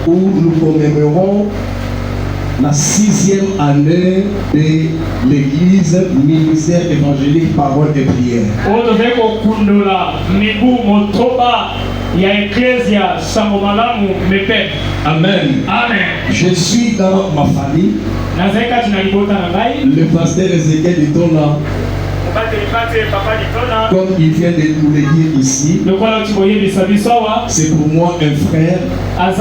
où nous commémorons la 6e année de l'église ministère évangélique parole et prière. Amen. Amen. Je suis dans ma famille. Le pasteur Ezekiel Ditona, comme il vient de nous le dire ici, c'est pour moi un frère, un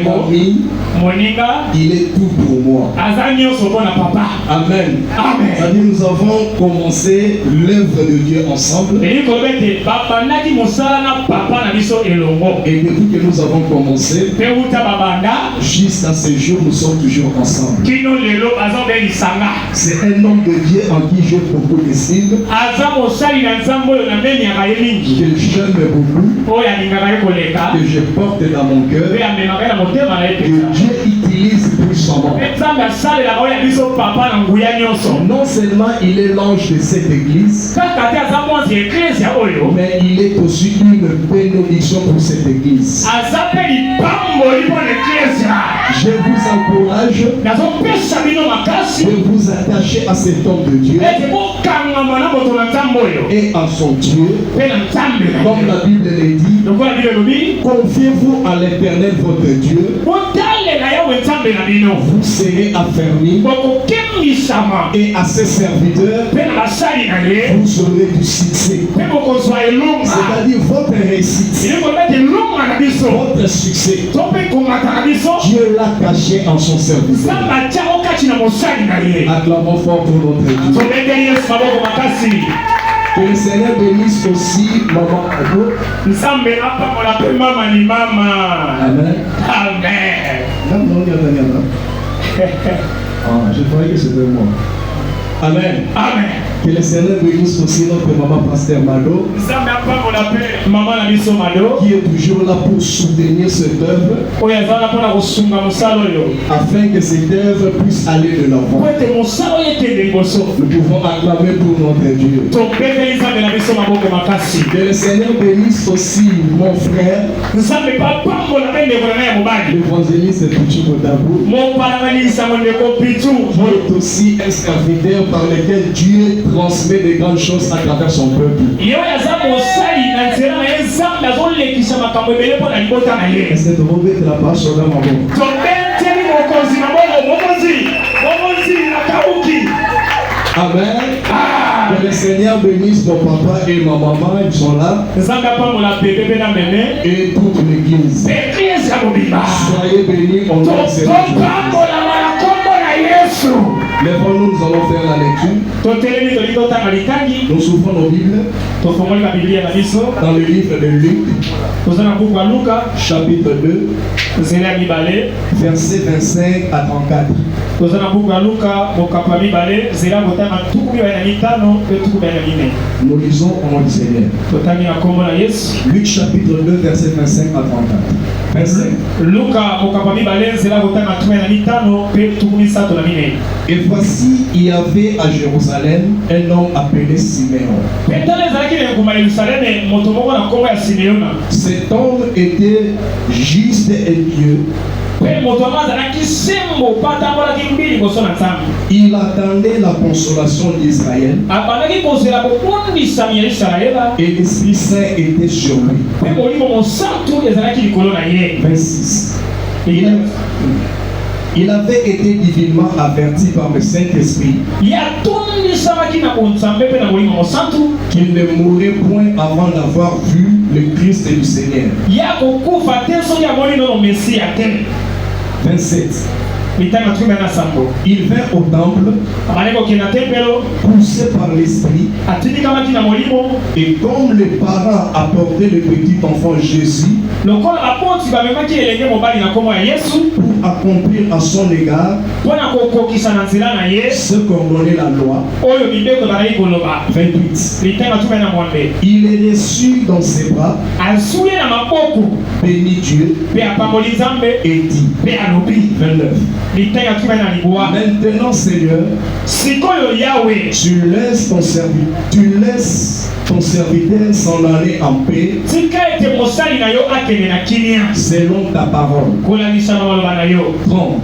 ami, il est tout pour moi. Amen. Amen. Nous avons commencé l'œuvre de Dieu ensemble. Et depuis que nous avons commencé, jusqu'à ce jour, nous sommes toujours ensemble. C'est un homme de Dieu en qui j'ai beaucoup d'estime, que j'aime beaucoup, que je porte dans mon cœur, que Dieu utilise puissamment. Non seulement il est l'ange de cette église, mais il est aussi une bénédiction pour cette église. Je vous encourage de vous attacher à cet homme de Dieu et à son Dieu. Comme la Bible le dit, confiez-vous à l'Éternel votre Dieu, vous serez affermis, et à ses serviteurs vous aurez du succès. C'est-à-dire votre réussite, votre succès, Dieu l'a caché en son serviteur. Acclamons fort pour notre Dieu. Que le Seigneur bénisse aussi maman Ado. Amen. Amen. Je croyais que c'était moi. Amen. Amen. Que le Seigneur bénisse aussi notre maman pasteur Mado, qui est toujours là pour soutenir cette œuvre, afin que cette œuvre puisse aller de l'avant. Nous pouvons acclamer pour notre Dieu. Que le Seigneur bénisse aussi mon frère, l'évangéliste Pichu Motabou, qui est aussi un serviteur par lequel Dieu transmet des grandes choses à travers son peuple. Est-ce que tu veux mettre la page sur la maman? Amen. Que le Seigneur bénisse mon papa et ma maman, ils sont là. Et toute l'église. Soyez bénis au nom de Jésus. Lèvons-nous, nous allons faire la lecture. Nous ouvrons nos Bibles dans le livre de Luc, chapitre 2, versets 25 à 34. Nous lisons au nom du Seigneur. Luc chapitre 2, verset 25 à 34. 25. Et voici, il y avait à Jérusalem un homme appelé Siméon. Cet homme était juste et pieux. Il attendait la consolation d'Israël et l'Esprit Saint était sur lui. 26. Il avait été divinement averti par le Saint-Esprit qu'il ne mourrait point avant d'avoir vu le Christ du Seigneur. 27. Il vint au temple, poussé par l'Esprit, et comme les parents apportaient le petit enfant Jésus pour accomplir à son égard ce qu'ordonnait la loi. 28. Il est reçu dans ses bras, bénit Dieu et dit. 29. Maintenant, Seigneur, tu laisses ton serviteur s'en aller en paix selon ta parole. 30.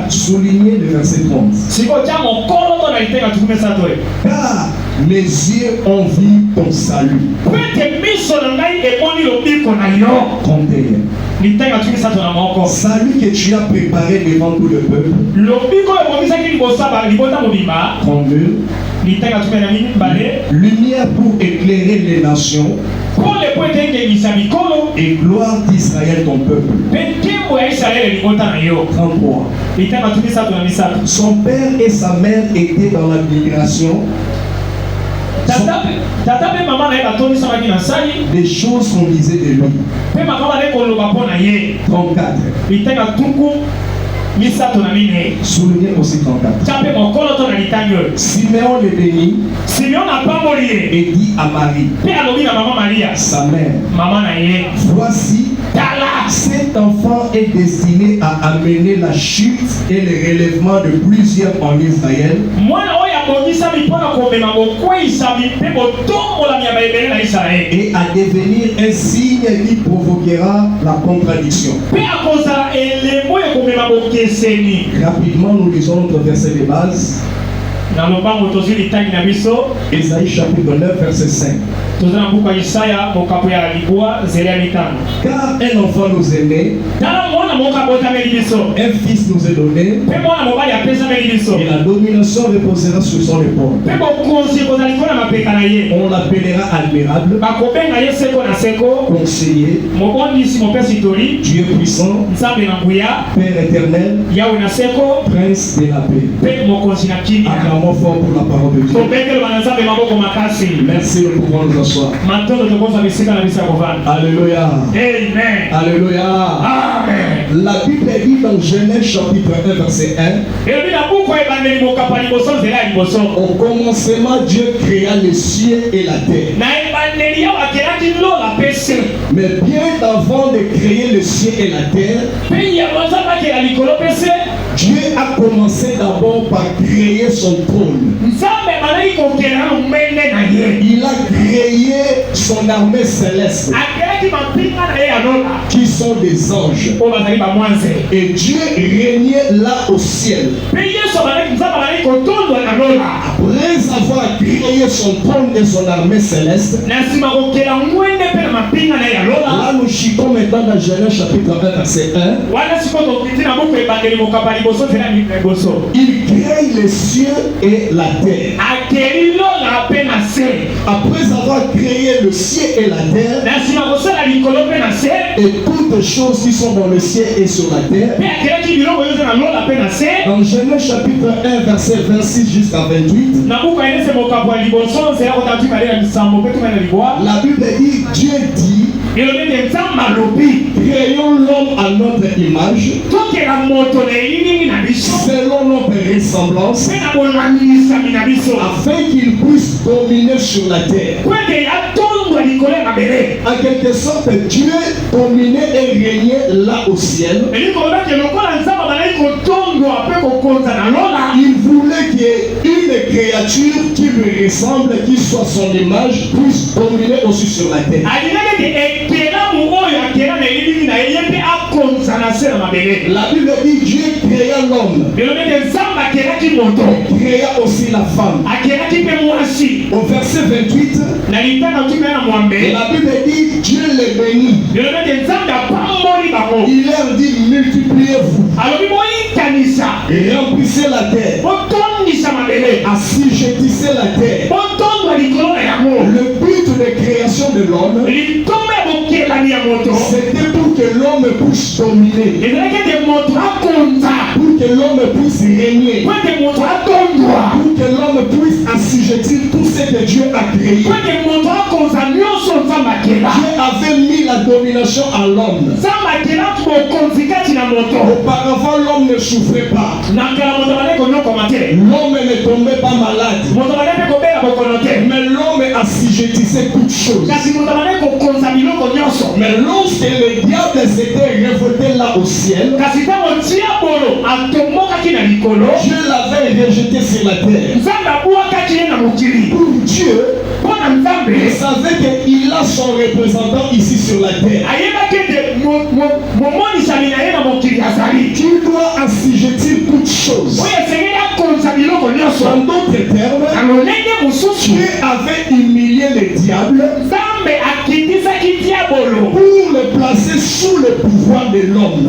Soulignez le verset 30. Car mes yeux ont vu ton salut. 31. Salut que tu as préparé devant tout le peuple. 32. Lumière pour éclairer les nations et gloire d'Israël ton peuple. 33. Son père et sa mère étaient dans la migration. Des choses qu'on disait de lui. 34. Soulignez aussi 34. Siméon le bénit et dit à Marie, sa mère, voici, cet enfant est destiné à amener la chute et le relèvement de plusieurs en Israël. Et à devenir un signe qui provoquera la contradiction. Rapidement, nous lisons notre verset de base. Ésaïe chapitre 9 verset 5. Car un enfant nous est né, un fils nous est donné, et la domination reposera sur son épaule. On l'appellera admirable, conseiller, Dieu puissant, Père éternel, Prince de la paix. Acclamons fort pour la parole de Dieu. Merci de pouvoir nous asseoir. Alléluia. Amen. Alléluia. Amen. La Bible dit dans Genèse chapitre 1 verset 1. Au commencement, Dieu créa les cieux et la terre. Mais bien avant de créer le ciel et la terre, Dieu a commencé d'abord par créer son trône. Il a créé son armée céleste, qui sont des anges. Et Dieu régnait là au ciel. Après avoir créé son trône et son armée céleste, là nous chutons maintenant dans Genèse chapitre 1 verset 1. Il crée les cieux et la terre. Après avoir créé le ciel et la terre, et toutes choses qui sont dans le ciel et sur la terre, dans Genèse chapitre 1 verset 26 jusqu'à 28, la Bible dit, Dieu dit, créons l'homme à notre image, selon notre ressemblance, afin qu'il puisse dominer sur la terre. En quelque sorte, Dieu dominait et régnait là au ciel. Il voulait qu'une créature qui lui ressemble, qui soit son image, puisse dominer aussi sur la terre. La Bible dit Dieu créa l'homme, créa aussi la femme. Au verset 28, la Bible dit Dieu les bénit. Il leur dit multipliez-vous et remplissez la terre, assujettissez la terre. Le but de création de l'homme, c'était pour que l'homme puisse dominer, pour que l'homme puisse régner, pour que l'homme puisse assujettir tout ce que Dieu a créé. Dieu avait mis la domination à l'homme. Auparavant, l'homme ne souffrait pas. L'homme ne tombait pas malade. Mais l'homme assujettissait toutes choses. Mais lorsque le diable s'était révolté là au ciel, Dieu l'avait rejeté sur la terre. Pour Dieu, il savait qu'il a son représentant ici sur la terre. Qu'il doit assujettir toutes choses. En d'autres termes, Dieu avait humilié le diable pour le placer sous le pouvoir de l'homme.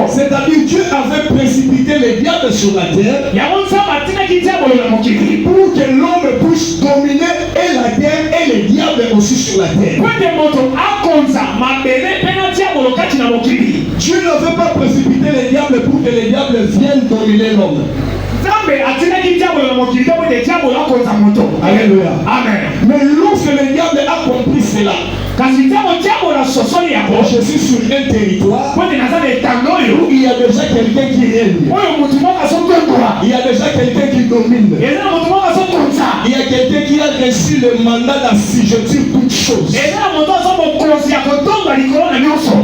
C'est-à-dire Dieu avait précipité le diable sur la terre pour que l'homme puisse dominer et la terre et le diable aussi sur la terre. Dieu ne veut pas précipiter le diable pour que le diable vienne dominer l'homme. Alléluia. Amen. Mais lorsque le diable a compris cela, je suis sur un territoire où il y a déjà quelqu'un qui règne. Il y a déjà quelqu'un qui domine. Il y a quelqu'un qui a reçu le mandat d'assujettir toutes choses.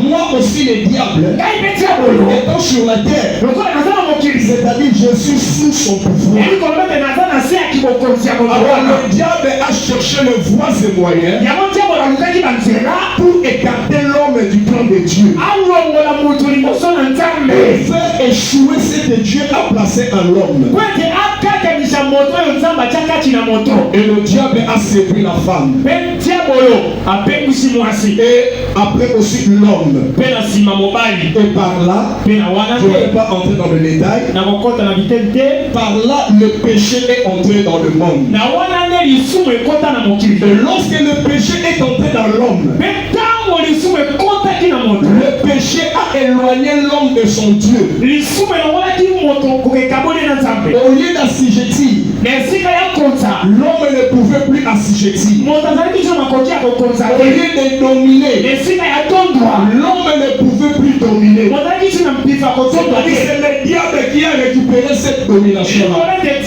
Moi aussi le diable, étant sur la terre, c'est-à-dire je suis sous son pouvoir. Alors le diable a cherché le voies et moyens pour écarter l'homme du plan de Dieu et faire échouer ce que Dieu a placé en l'homme. Et le diable a séduit la femme. Et après aussi l'homme. Et par là, je ne vais pas entrer dans le détail. Par là, le péché est entré dans le monde. Et lorsque le péché est entré dans l'homme, le péché a éloigné l'homme de son Dieu. Au lieu d'assujettir, l'homme ne pouvait plus assujettir. Au lieu de dominer, l'homme ne pouvait plus dominer. C'est le diable qui a récupéré cette domination-là. C'est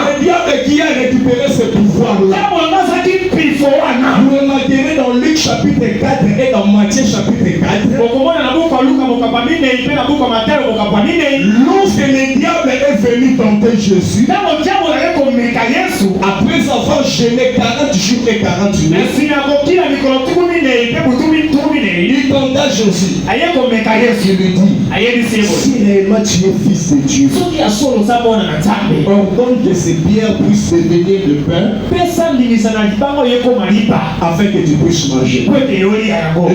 le diable qui a récupéré ce pouvoir-là. Vous remarquerez dans Luc chapitre 4 et dans Matthieu chapitre 4, lorsque le diable est venu tenter Jésus, après avoir jeûné 40 jours et 40 nuits, il tenta Jésus. Il lui dit, si réellement tu es fils de Dieu, ordonne que ces pierres puissent devenir de pain afin que tu puisses manger. Et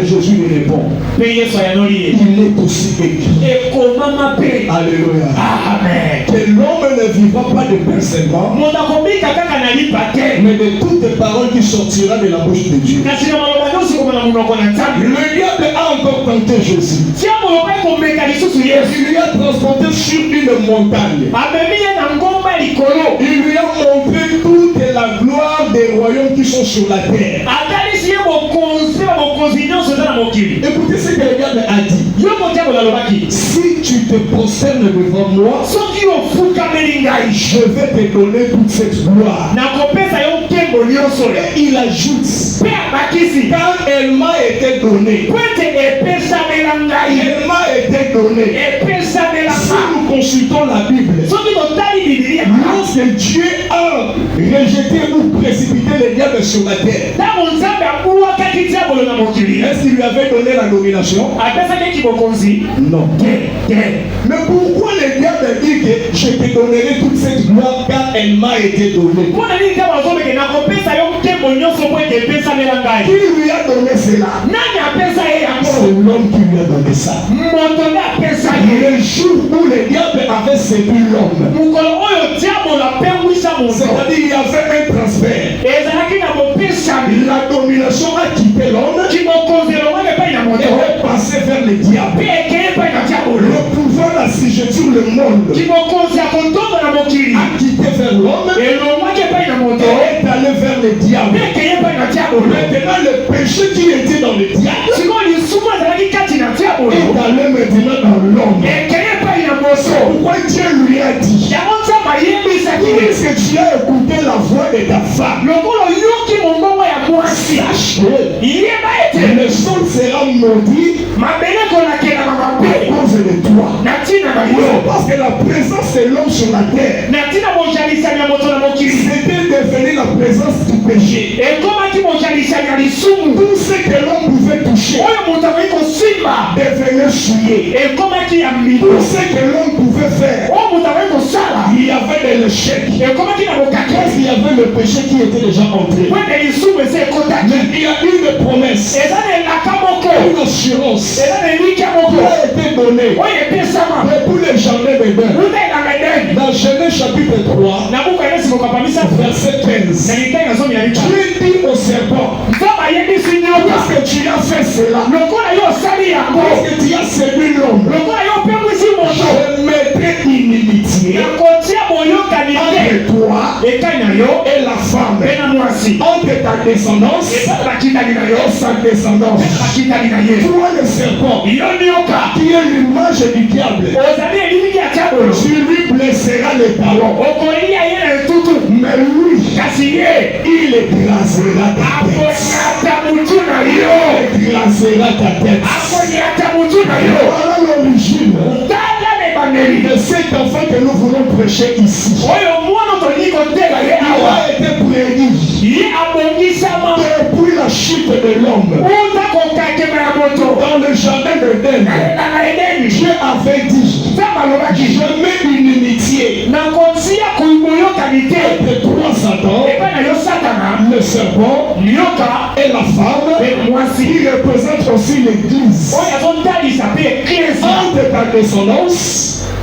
Jésus lui répond, il est aussi écrit. Alléluia. Amen. Que l'homme ne vivra pas de pain seulement, mais de toutes les paroles qui sortiront de la bouche de Dieu. Le diable a encore tenté Jésus. Il lui a transporté sur une montagne. Il lui a montré toute la gloire des royaumes qui sont sur la terre. Écoutez ce que le diable a dit. Si tu te prosternes devant moi, je vais te donner toute cette gloire. Et il ajoute, car elle m'a été donnée. Elle m'a été donnée. Si nous consultons la Bible, lorsque Dieu a rejeté ou précipité le diable sur la terre, est-ce qu'il lui avait donné la domination? Non. Mais pourquoi le diable dit que je te donnerai toute cette gloire car elle m'a été donnée? Qui lui a donné cela? C'est l'homme qui lui a donné ça. Le jour où le diable avait séduit l'homme, c'est-à-dire il y avait un transfert. La domination a quitté l'homme et est passé vers le diable. Le pouvoir d'assujettir le monde a quitté vers l'homme et est allé vers le diable. le péché qui était dans le diable est allé maintenant dans l'homme. Pourquoi Dieu lui a dit, puisque tu as écouté la voix de ta femme, sache que le sol sera maudit à cause de toi. Parce que la présence de l'homme sur la terre, c'était devenu la présence du péché. Tout ce que l'homme pouvait toucher devenait souillé. Tout ce que l'homme pouvait faire, il y avait de l'échec. Parce qu'il y avait le péché qui était déjà entré. Mais il y a une promesse, une assurance qui a été donnée pour les jardins d'Éden. Dans Genèse chapitre 3, verset 15, Dieu dit au serpent, parce que tu as fait cela, parce que tu as séduit l'homme, je mettrai inimitié entre toi et la femme, entre ta descendance et sa descendance. Toi le serpent, qui est l'image du diable, tu lui blesseras les talons, mais lui, il écrasera ta tête. Voilà l'origine de cet enfant que nous voulons prêcher ici. Il a été prédit depuis la chute de l'homme. Dans le jardin d'Éden, Dieu avait dit, je mets une inimitié entre toi, Satan, le serpent et la femme, qui représente aussi l'Église. Entre ta descendance,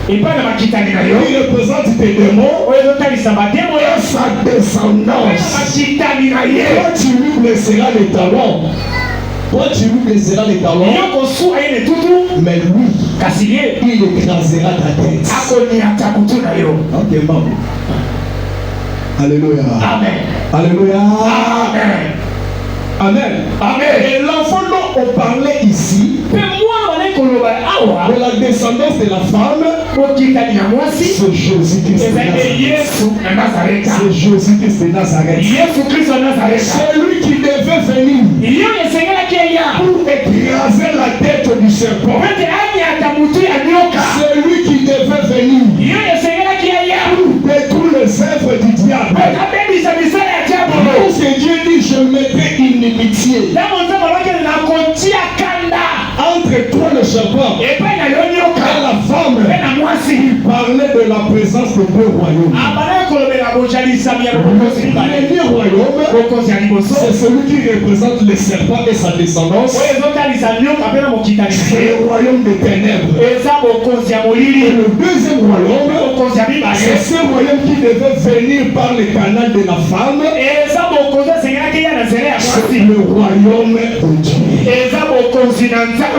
il représente tes démons et sa descendance. Toi tu lui blesseras les talons. Mais lui, il écrasera ta tête. Alléluia. Amen. Alléluia. Amen. Amen. Amen. Et l'enfant dont on parlait ici, de la descendance de la femme, c'est Jésus-Christ de Nazareth. C'est Jésus-Christ de Nazareth. C'est lui qui devait venir pour écraser la tête du serpent. C'est lui qui devait venir pour détruire les œuvres du diable. Parce que Dieu dit, je mettrai inimitié entre toi le serpent et la femme. Il parlait de la présence de deux royaumes. Le premier royaume, c'est celui qui représente le serpent et sa descendance. C'est le royaume des ténèbres. Et le deuxième royaume, c'est ce royaume qui devait venir par le canal de la femme. C'est le royaume de Dieu.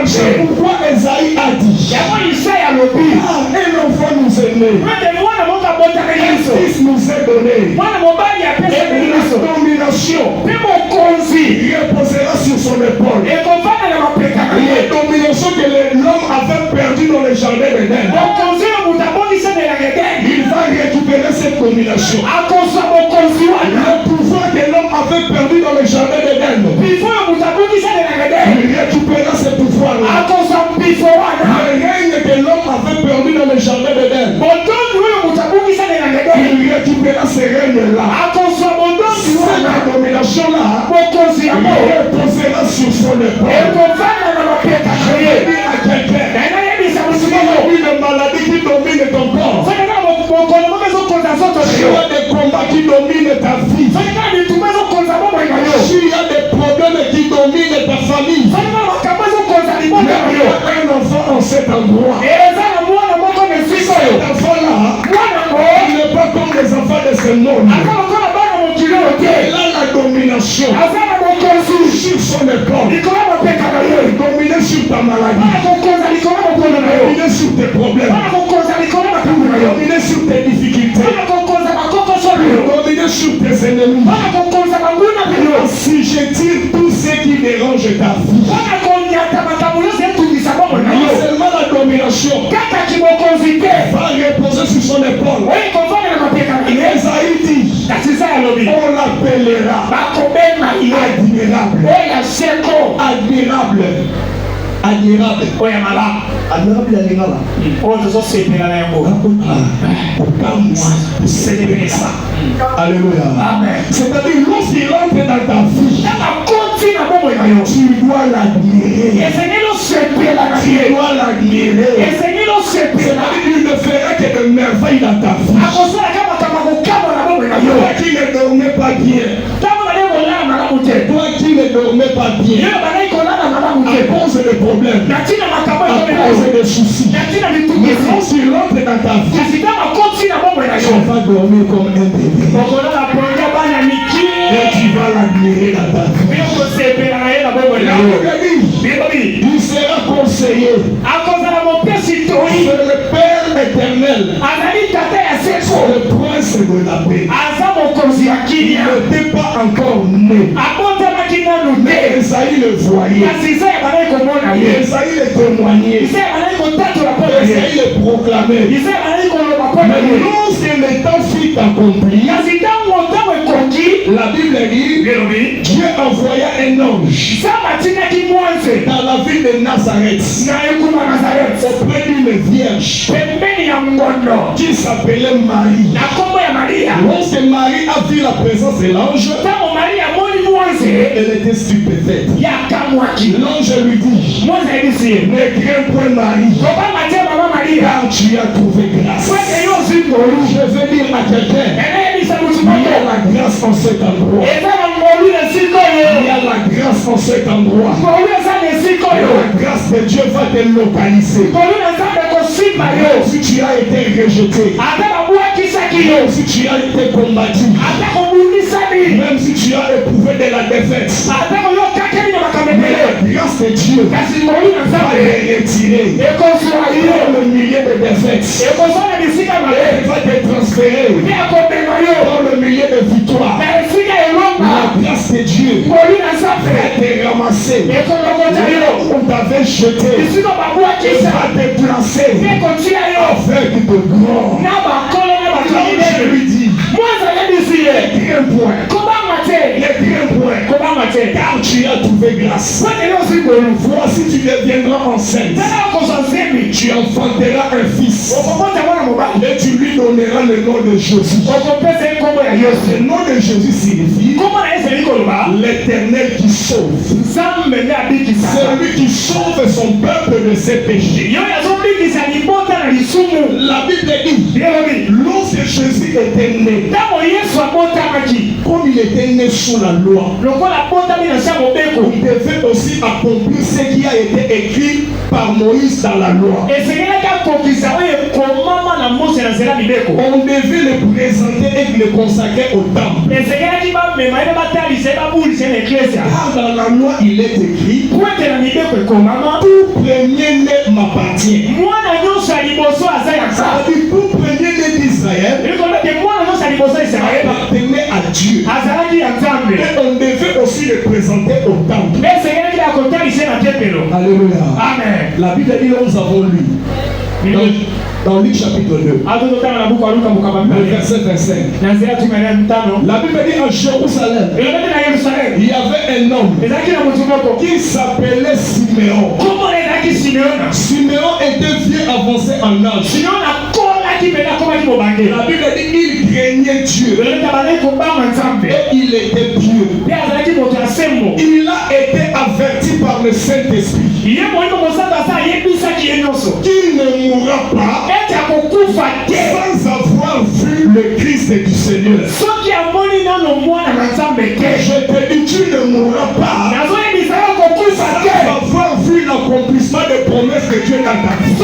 C'est pourquoi Esaïe a dit, un enfant nous est né, un fils nous est donné, et la domination reposera sur son épaule. La domination que l'homme avait perdue dans le jardin d'Éden, il va récupérer cette domination. Le pouvoir que l'homme avait perdu dans le jardin d'Éden, il récupéra ce pouvoir-là. Le règne que l'homme avait perdu dans le jardin d'Éden, il récupéra ce règne-là. Cette domination-là reposera sur son épaule. Je vais dire à quelqu'un, s'il y a une maladie qui domine ton corps, s'il y a des combats qui dominent ta vie, s'il y a des problèmes qui dominent ta famille, il y a un enfant en cet endroit. Cet enfant-là, il n'est pas comme les enfants de ce monde. Il a la domination sur son épaule. Il domine sur ta maladie. Il domine sur tes problèmes. Il domine sur tes difficultés. Il domine sur tes ennemis. Si je tire tout ce dérange ta vie. Non seulement la domination va reposer sur son épaule. Esaïe dit, on l'appellera admirable. Admirable. Admirable. Célébrer ça. Alléluia. C'est-à-dire, lorsqu'il entre dans ta vie, tu dois l'admirer. Tu dois l'admirer. Il ne fera que de merveilles dans ta vie. Toi qui ne dormais pas bien. Toi qui ne dormais pas bien. À cause de problèmes. À cause de soucis. Mais quand tu rentres dans ta vie, tu vas dormir comme un bébé. Et tu vas l'admirer dans ta vie. Il sera conseillé. C'est le Père éternel. Le prince de la paix. Il n'était pas encore né. Mais Esaïe le voyait. Esaïe le témoignait. Esaïe le proclamait. Mais lorsque le temps fut accompli, la Bible dit, Dieu envoya un ange dans la ville de Nazareth auprès d'une vierge qui s'appelait Marie. Lorsque Marie a vu la présence de l'ange, elle était stupéfaite. L'ange lui dit, ne crains point Marie, car tu as trouvé grâce. Je veux dire à quelqu'un, il y a la grâce en cet endroit. Il y a la grâce en cet endroit. La grâce de Dieu va te localiser. Même si tu as été rejeté, même si tu as été combattu, même si tu as éprouvé de la défaite, mais la grâce de Dieu va te retirer dans le milieu de défaite. Elle va te transférer dans le milieu de victoire. La grâce de Dieu va te ramasser on t'avait jeté. Il va te placer avec de grands. Je lui dis, car tu as trouvé grâce. Voici tu deviendras enceinte. Tu enfanteras un fils. Et tu lui donneras le nom de Jésus. Le nom de Jésus signifie l'Éternel qui sauve. Celui qui sauve son peuple de ses péchés. La Bible dit, lorsque Jésus était né, comme il était né sous la loi, il devait aussi accomplir ce qui a été écrit par Moïse dans la loi. On devait le présenter et le consacrer au temple. Car dans la loi il est écrit, tout premier-né m'appartient. Ça veut dire tout premier-né d'Israël appartenait à Dieu. Et on devait aussi le présenter au temple. Alléluia. Amen. La Bible dit, nous avons lu dans Luc chapitre 2, le verset 25. La Bible dit, en Jérusalem, il y avait un homme qui s'appelait Siméon. Siméon était vieux avancé en âge. La Bible dit, il craignait Dieu et il était pieux. Il a été averti par le Saint-Esprit qu'il ne mourra pas sans avoir vu le Christ du Seigneur. Je te dis, tu ne mourras pas sans avoir vu l'accomplissement des promesses de Dieu dans ta vie. Tu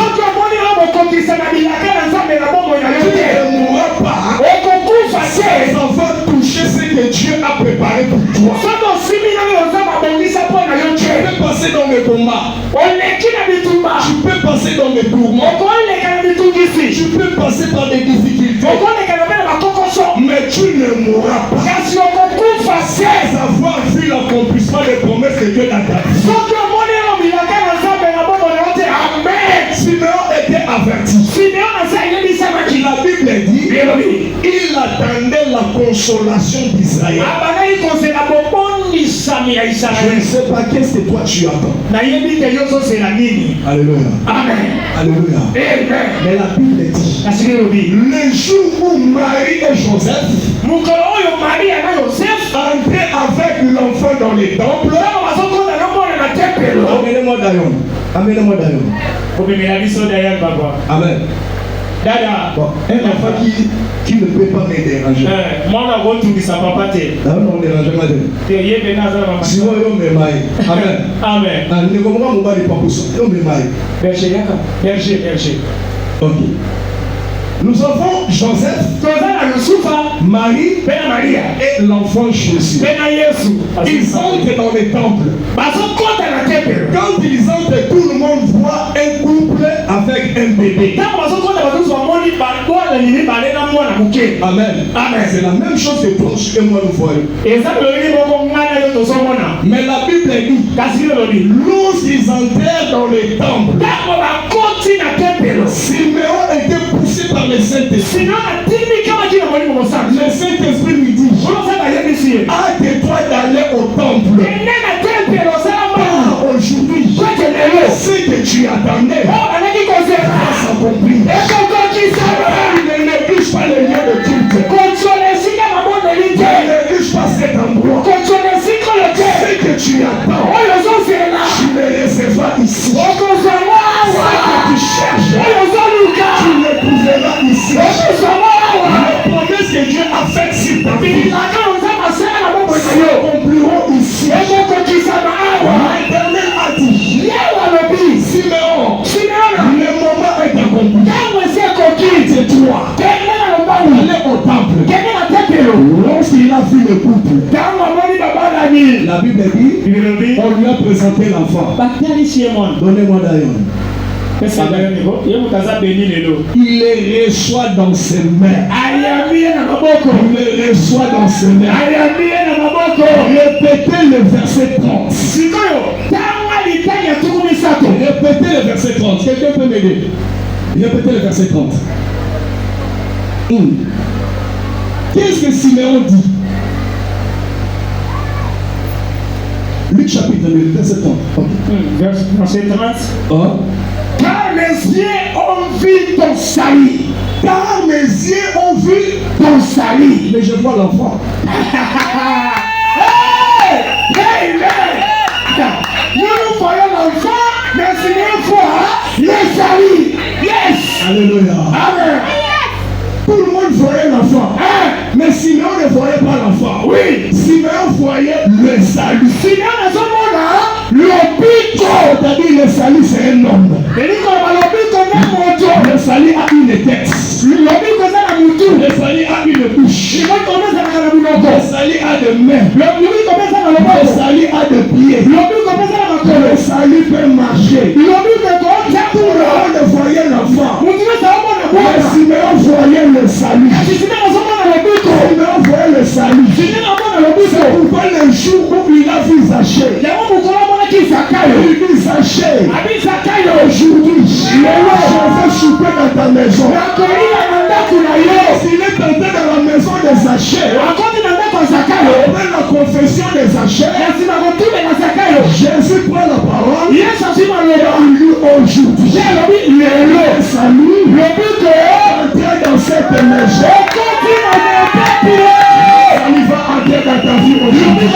ne mourras pas sans avoir touché ce que Dieu a préparé pour toi. Tu peux passer dans le combat. Tu peux passer dans les tourments. Tu peux passer par des difficultés. Mais tu ne mourras pas sans avoir vu l'accomplissement l'accomplissement des promesses de Dieu dans ta vie. Amen. Simeon était averti. La Bible dit il attendait la consolation d'Israël. Je ne sais pas qu'est-ce que toi tu attends. Alléluia. Amen. Alléluia. Mais la Bible dit le jour où Marie et Joseph entraient avec l'enfant dans les temples. Amenez-moi d'ailleurs. Amenez-moi d'ailleurs. Amen. Bon, un enfant qui ne peut pas me déranger. Moi, on ne dérange pas. Sinon, il me maille. Amen. Amen. Berger. Ok. Nous avons Joseph, Marie et l'enfant Jésus. Ils entrent dans les temples. Quand ils entrent, tout le monde voit un couple avec un bébé. Amen. C'est la même chose que toi et moi nous voyons. Mais la Bible dit, lorsqu'ils entrèrent dans les temples, Simeon était poussé par le Saint-Esprit. Le Saint-Esprit lui dit, hâte-toi d'aller au temple. Aujourd'hui, ce que tu attendais va s'accomplir. Ne néglige pas le lieu de culte. Ne néglige pas cet endroit. Ce que tu attends, tu le recevras ici. Ce que tu cherches, tu le trouveras ici. La promesse que Dieu a faite sur ta vie s'accompliront ici. L'Éternel a dit, Simeon, le moment est accompli. Tais-toi. Allez au temple. Lorsqu'il a vu le couple, la Bible dit, on lui a présenté l'enfant. Donnez-moi d'ailleurs. Il les reçoit dans ses mains. Il les reçoit dans ses mains. Répétez le verset 30. Répétez le verset 30. Quelqu'un peut m'aider? Répétez le verset 30. Qu'est-ce que Simeon dit? Luc chapitre 2, verset 30. Verset 30. Car mes yeux ont vu ton salut. Car mes yeux ont vu ton salut. Mais je vois l'enfant. Nous voyons l'enfant, mais c'est une fois le salut. Yes. Alléluia. Amen. Tout le monde voyait l'enfant. Mais Simeon ne voyait pas l'enfant. Oui. Simeon voyait le salut. Simeon à ce moment-là, le pico. C'est-à-dire le salut, c'est un homme. Le salut a une tête. Le salut a une bouche. Le salut a des mains. Le salut a des pieds. Le salut peut marcher. Tout le monde voyait l'enfant. Mais Simeon voyait le salut. Simeon voyait le salut. C'est pourquoi le jour où il a vu Zachée, il dit Zachée, aujourd'hui, je vais souper dans ta maison. S'il est entré dans la maison de Zachée, après la confession de Zachée, Jésus prend la parole et il dit aujourd'hui, le salut, entrer dans cette maison. Le salut va entrer dans ta vie aujourd'hui.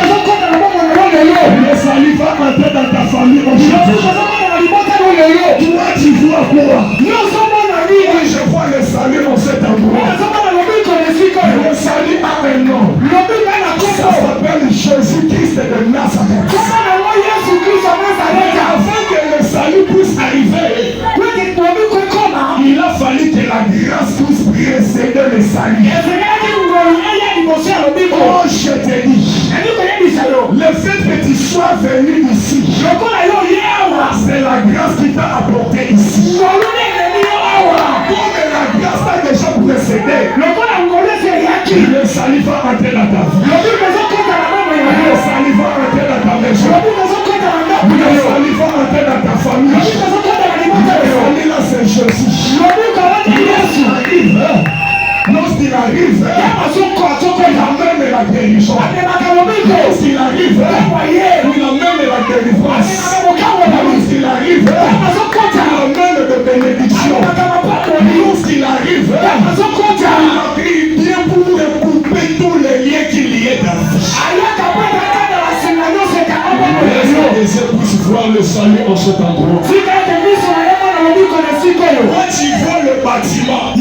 Le salut va entrer dans ta famille aujourd'hui. Toi, tu vois quoi? Moi, je vois le salut dans cet endroit. Le salut a un nom. Ça s'appelle Jésus-Christ de Nazareth. Afin que le salut puisse arriver, il a fallu que la grâce puisse précéder le salut. Oh, je te dis, le fait que tu sois venu ici, c'est la grâce qui t'a apporté ici. Comme la grâce t'a déjà précédé, le salut va entrer dans ta vie. Le salut va entrer dans ta maison. voir le salut en cet endroit. Quand tu vois le bâtiment,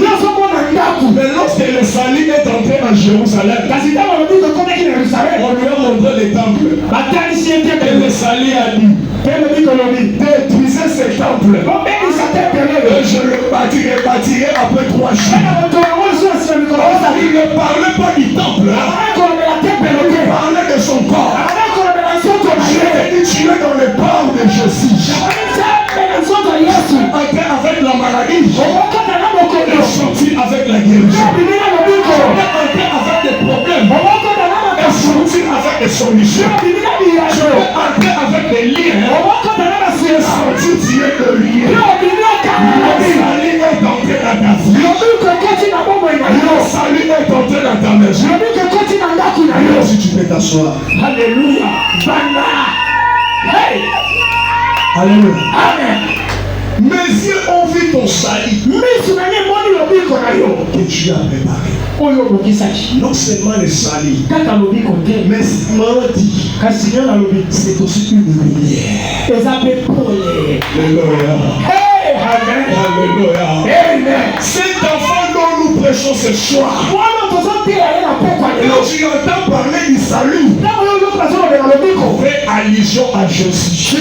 mais lorsque le salut est entré en Jérusalem, on lui a montré les temples. Et le salut a dit, détruisez ces temples. Et je le bâtirai après 3 jours. Il ne parlait pas du temple. Il parlait de son corps. Je t'ai dit, tu es dans le corps de Jésus. Entrer avec la maladie. Et sortir avec la guérison. Entrer avec des problèmes. Et sortir avec des solutions. Je peux entrer avec des liens. Et sortir tiré de liens. Le salut est entré dans ta vie. Le salut est entré dans ta maison. Si tu peux t'asseoir. Alléluia. Hey. Alléluia. Amen. Mes yeux ont vu ton salut que tu as préparé. Non seulement le salut, mais c'est aussi une lumière. Alléluia. Alléluia. Cet enfant dont nous prêchons ce soir, quand tu entends parler du salut, fais allusion à Jésus.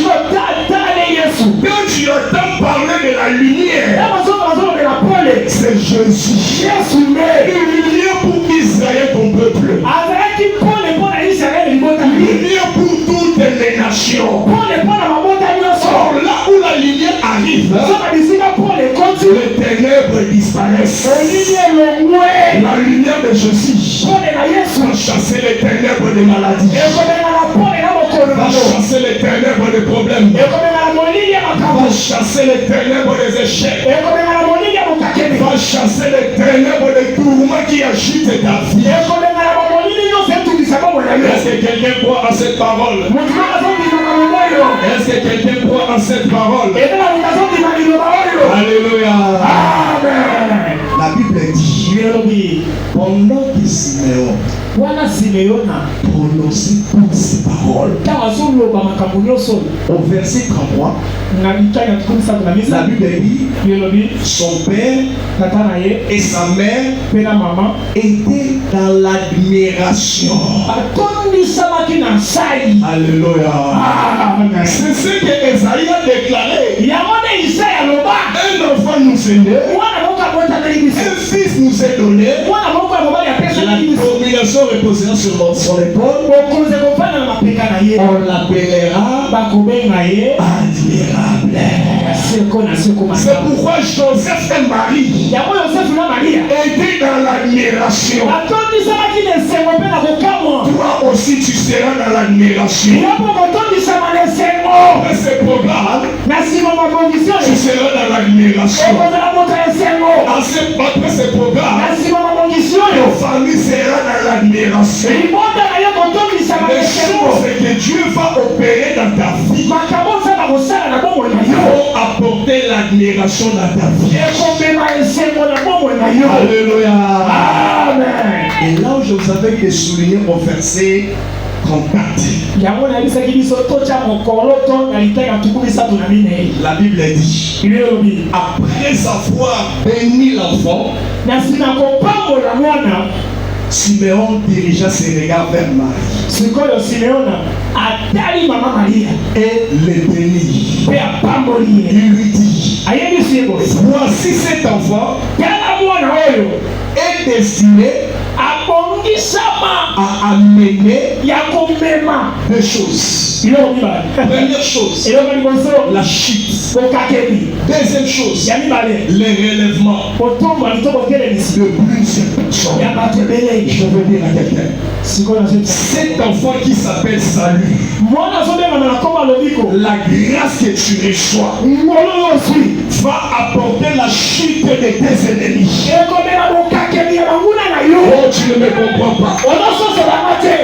Quand tu entends parler de la lumière, c'est Jésus. Une lumière pour Israël, ton peuple. Lumière pour toutes les nations. Or là où la lumière arrive, les ténèbres disparaissent. La lumière de Jésus va chasser les ténèbres des maladies. Va chasser les ténèbres des problèmes. Va chasser les ténèbres des échecs. Va chasser les ténèbres des tourments qui agitent ta vie. Est-ce que quelqu'un croit à cette parole? Est-ce que quelqu'un croit à cette parole? Alléluia. Amen. La Bible dit, pendant que Siméon prononçait toutes ces paroles, au verset 33, la Bible dit, son père et sa mère étaient dans l'admiration. Alléluia. C'est ce que Esaïe a déclaré. Un enfant nous est né, un fils nous est donné. La domination reposera sur son épaule. On l'appellera admirable. C'est pourquoi Joseph et Marie étaient dans l'admiration. Toi aussi tu seras dans l'admiration. Après ce programme, tu seras dans l'admiration. Après ce programme, ta famille sera dans l'admiration. Les choses que Dieu va opérer dans ta vie vont apporter l'admiration dans ta vie. Alléluia. Amen. Et là où je vous avais souligné au verset 34, la Bible dit, après avoir béni l'enfant, Siméon dirigea ses regards vers Marie et le bénit. Il lui dit, voici cet enfant est destiné à amener deux choses. Première chose, la chute. Deuxième chose, le relèvement de plusieurs personnes. Je veux dire à quelqu'un, cet enfant qui s'appelle salut, la grâce que tu reçois va apporter la chute de tes ennemis. Oh, tu ne me comprends pas.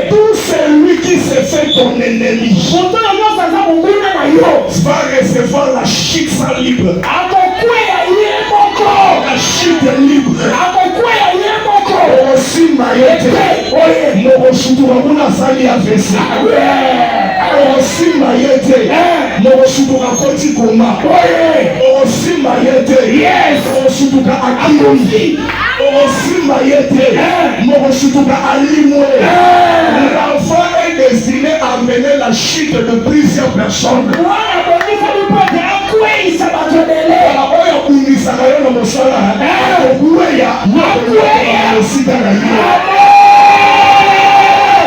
Tout celui qui se fait ton ennemi va recevoir la chute sans libre. La chute libre. Aussi maïté. Aussi maïté. Osutuka koti koma. Osima yete. Yes. Osutuka akiri. Osima yete. Osutuka alimwe. L'enfant est destiné à mener la chute de plusieurs personnes. Oya kunisaka yo na mosala. Okuweya. Osika na yo.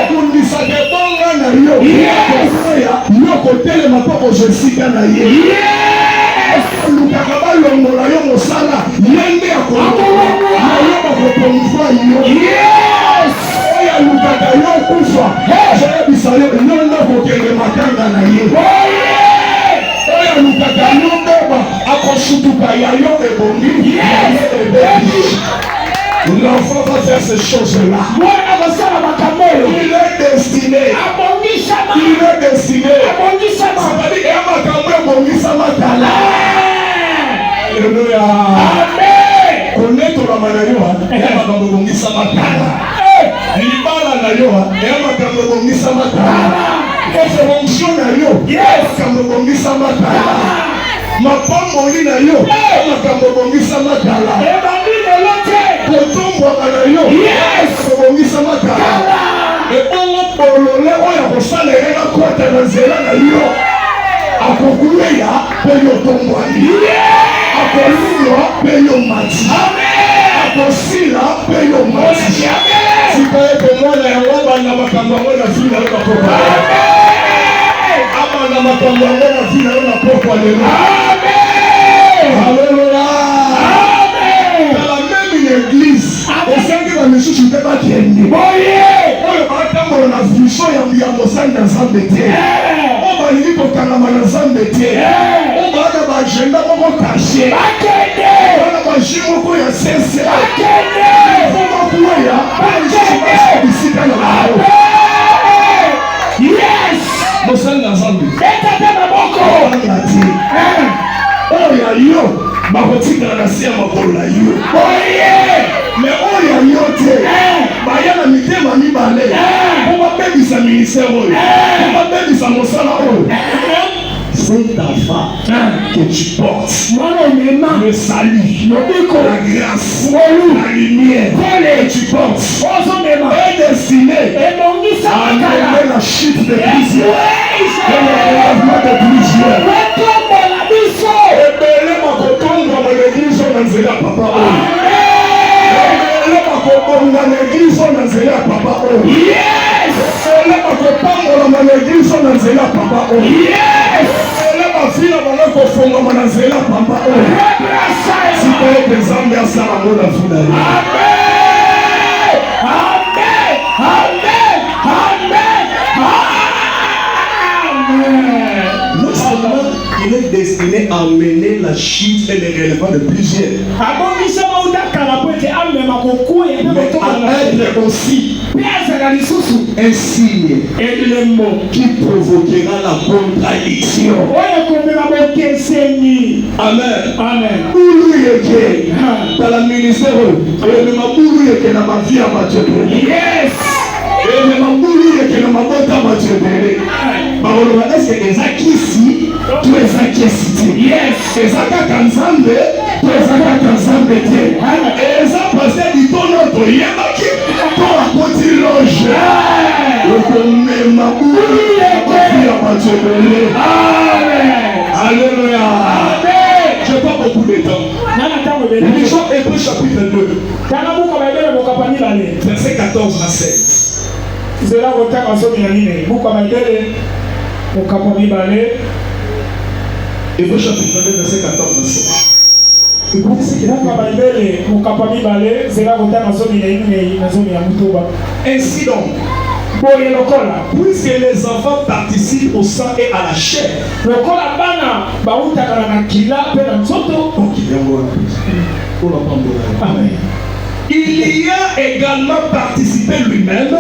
Kunisaka bonga na yo. Okuweya. Yo kotelema poko osika na ye. Lukaka balongola yo mosala. Yende akolongola. Yo bakoponfa yo. Oya lukaka yo kufa. Oya bisale yo kokende matanga na ye. Oya lukaka yo boba akosutuka ya yo ebongi. L'enfant va faire ces choses-là. Il est destiné. Il est destiné. C'est-à-dire Alléluia. Amen. Connaître la maladie, libala na yo ya makambo bongisa matala fonction na yo makambo bongisa matala mapamboli na yo makambo bongisa matala kotombwaka na yo bongisa matala ebongo bolole oyo kosala elenga kota na nzela na yo akokuleya mpe yo tombwani akolulwa mpe yo mati akosila mpe yo mati sika ete mwana yango banda makambo yango na vi na yo na pokwa abanda makambo yango na vi na yo na pokwa lelo. Alléluia. Dans la même église osengi bamisusu mpe bakende oyo batambola na vision ya mosali na nzambe te oyo balingi kokangama na nzambe te oyo baana baagenda moko kashe baana baji moko ya sese fo bakuweya bisika na bao mosali na nzambe anga te oyo ya yo bakotikala na se ya makolo na yo me oyo ya yo te baya na mitema mibale po babebisa ministère oyo po babebisa mosala oyo. Cet enfant que tu portes, le salut, la grâce, la lumière que tu portes est destiné à amener la chute de plusieurs, le relèvement de plusieurs. Ebele makotonga na l'église na nzela papa oyo. Ebele makobonga na l'église na nzela papa oyo. Ebele makopambola na l'église na nzela papa oyo. Ebele mafila bana kofongama na nzela papa oyo. Sika ete Nzambe asala ngo na vida yo. Il est destiné à mener la chute et les relèvements de plusieurs. Mais à être aussi un signe qui provoquera la contradiction. Amen. Amen. Dans la ministère, yes. Et le mambouli est que le mabota m'a tué. Est-ce que les akisi, tu es akisité? Yes. Les akakanzambe, tu es akakanzambe. Et ça passé du ton autre yamaki, pour la petite loge. Le premier mambouli m'a tué. Alléluia. Je n'ai pas beaucoup de temps. Lisons Hébreux chapitre 2. Verset 14 à 16. Zela kotaka soki na nini buka maidele mukapo mibale Hébreux chapitre 2 verset 14 à 16. Buka maidele mukapo mibale zela kotaka soki na nini na zoni ya mutuba. Ainsi donc, puisque les enfants participent au sang et à la chair, il y a également participé lui-même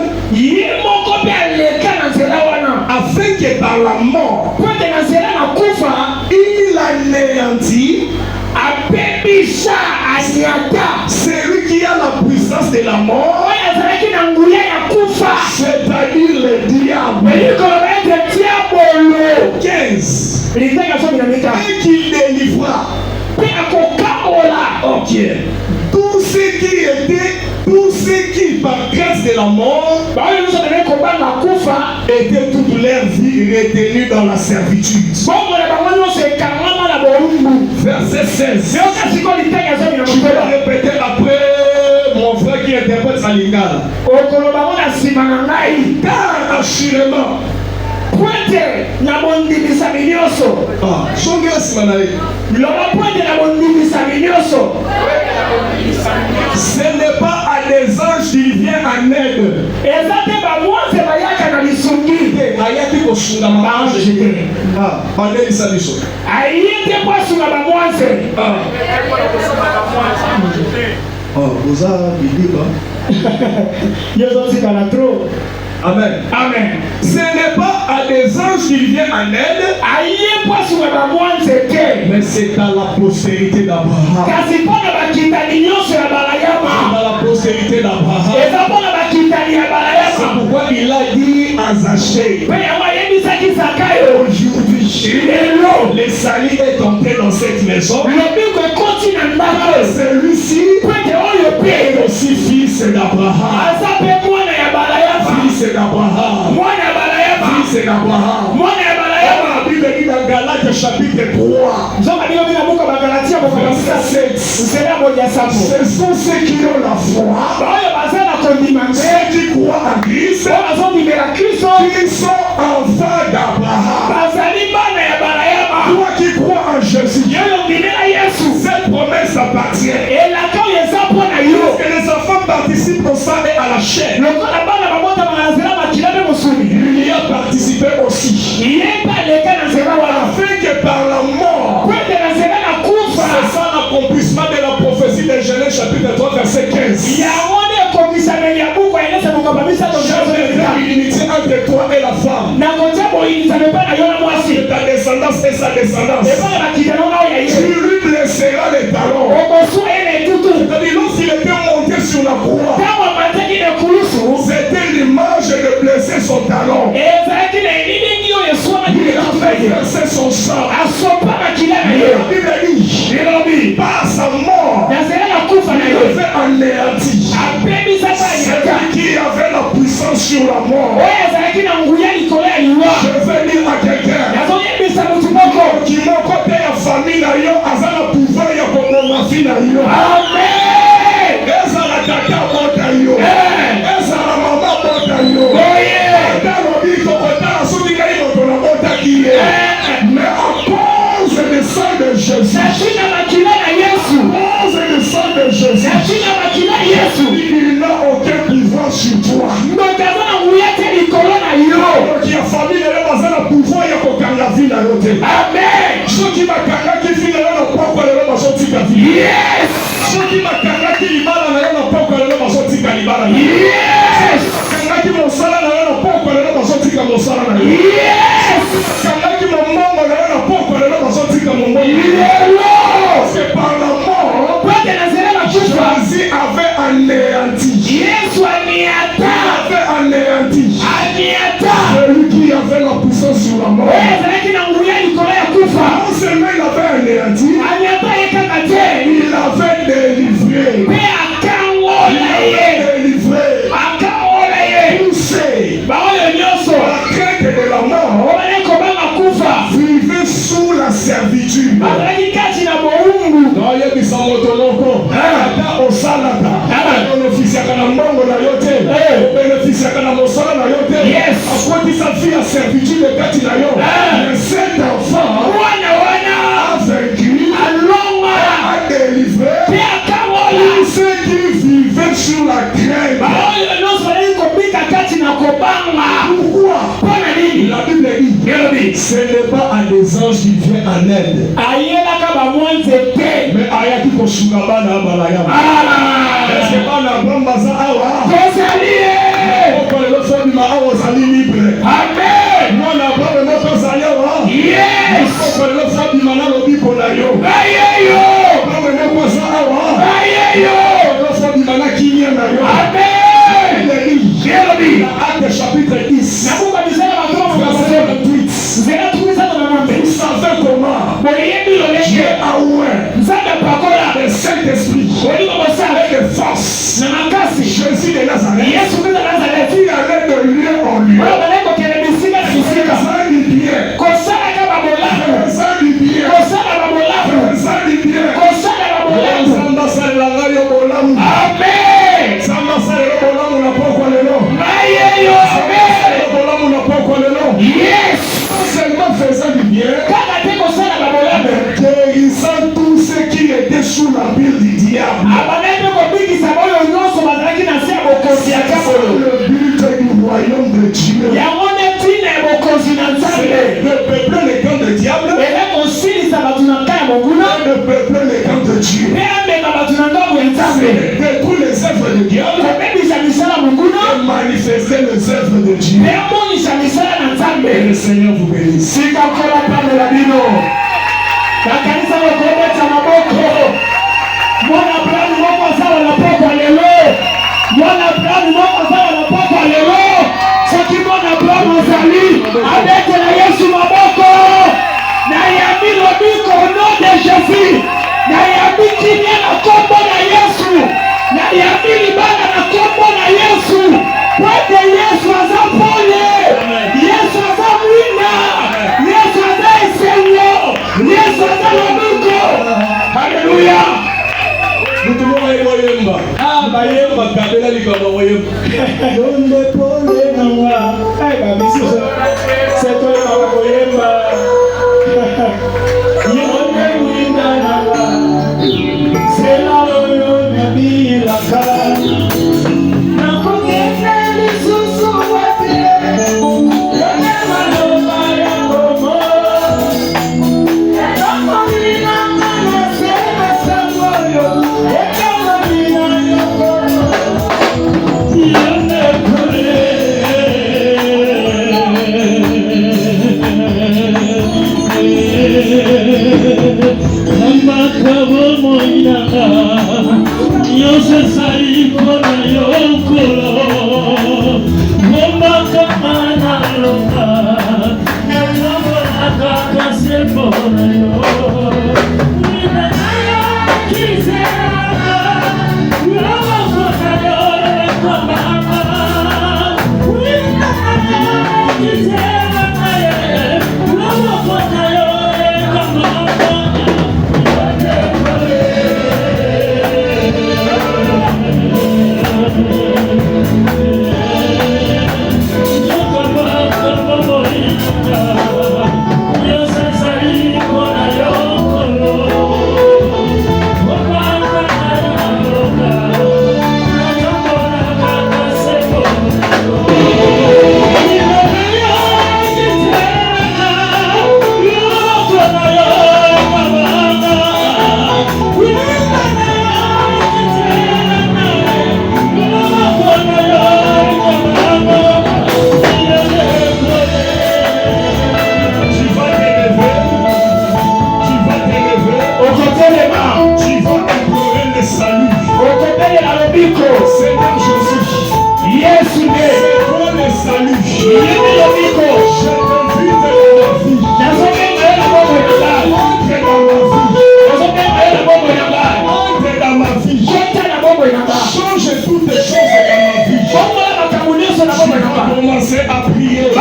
afin que par la mort il anéantit celui qui a la puissance de la mort, c'est-à-dire le diable. 15. coupera. Ok. Tout ce qui par grâce de la mort était toute leur vie retenue dans la servitude. Verset 16. Tu peux répéter après mon frère qui interprète sa lingala. Car assurément, ce n'est pas à des anges qu'il vient en aide. Amen. Amen. Ce n'est pas à des anges qu'il vient en aide, mais c'est à la postérité d'Abraham. À la postérité d'Abraham. C'est pourquoi il a dit à Zachée, aujourd'hui, le salut est entré dans cette maison. Celui-ci est aussi fils d'Abraham. Fils d'Abraham. Fils d'Abraham. La Bible dit dans Galates chapitre 3. Verset 7. Ce sont ceux qui ont la foi. Ceux qui croient en Christ. Qui sont enfants d'Abraham. Toi qui crois en Jésus. Cette promesse appartient. Parce que les enfants participent au sang et à la chair. Il y a participé aussi. Afin que par la mort, c'est ça l'accomplissement de la prophétie de Genèse chapitre 3 verset 15. L'unité entre toi et la femme. De ta descendance et sa descendance. Tu lui blesseras les talons. C'est-à-dire lorsqu'il était monté sur la croix, c'était l'image de blesser son talon. Il a fait verser son sang. La Bible dit, par sa mort, il avait anéanti celui qui avait la puissance sur la mort. Je vais dire à quelqu'un qui m'a côté la famille na yo, azala pouvoir ya komoma fille na yo. Amen. Ezala tata mota yo. Ezala mama mota yo. Mais à cause du sang de Jésus, il n'a aucun pouvoir sur toi. Donc il y a famille là dans un pouvoir il y a aucun la vie là. Amen. Ceux qui m'a carré qui finit là dans pourquoi le dans son tika vie. Yes. Ceux qui m'a carré qui libala là dans pourquoi le dans son tika libala. Yes. Carré qui mon sala là dans pourquoi le dans son tika mon sala. Yes. Carré qui mon maman là dans pourquoi le dans son tika mon maman. C'est par la mort. Jésus avait anéanti. Avait anéanti. Celui qui avait la puissance sur la mort. Non seulement il avait anéanti, il avait délivré. Poussé par la crainte de la mort, vivait sous la servitude. Cet enfant a vaincu, a délivré tous ceux qui vivaient sur la crainte. Pourquoi? La Bible dit, ce n'est pas à des anges qui viennent en aide, mais à Yaki Koshugabana Balayama. Est-ce que pas la grande baza awa? Amen. Moi la grande notre zayawa. Yes. Le Fabimana Lobiko Nayo. Ayeyo. Le Fabimana Kinya Nayo. Amen. Acte chapitre 10. Verset 28. Vous savez comment Dieu a bien, guérissant tous ceux qui étaient sous la pile du diable. C'est le but du royaume de Dieu. C'est de peupler les camps de diable et de peupler les camps de Dieu. C'est détruire les œuvres de diable et manifester les œuvres de Dieu. Et le Seigneur vous bénisse. Avec la Yesu maboko na yami lobiko au nom de Jésus na yami kimia na kombo na Yesu na yami libala na kombo na Yesu kwende Yesu azapole Yesu azamwina Yesu azaesenyo Yesu azalobiko. Haleluya. Mutumo wayemba bayemba kabela likaba wayemba donde pole na wa ai babisi c'est toi la wayemba yone winda na wa c'est la loyo na bilaka na kongena lisusu wate yone maloba ya ngomo na komina na sema sangoyo Commencez à prier.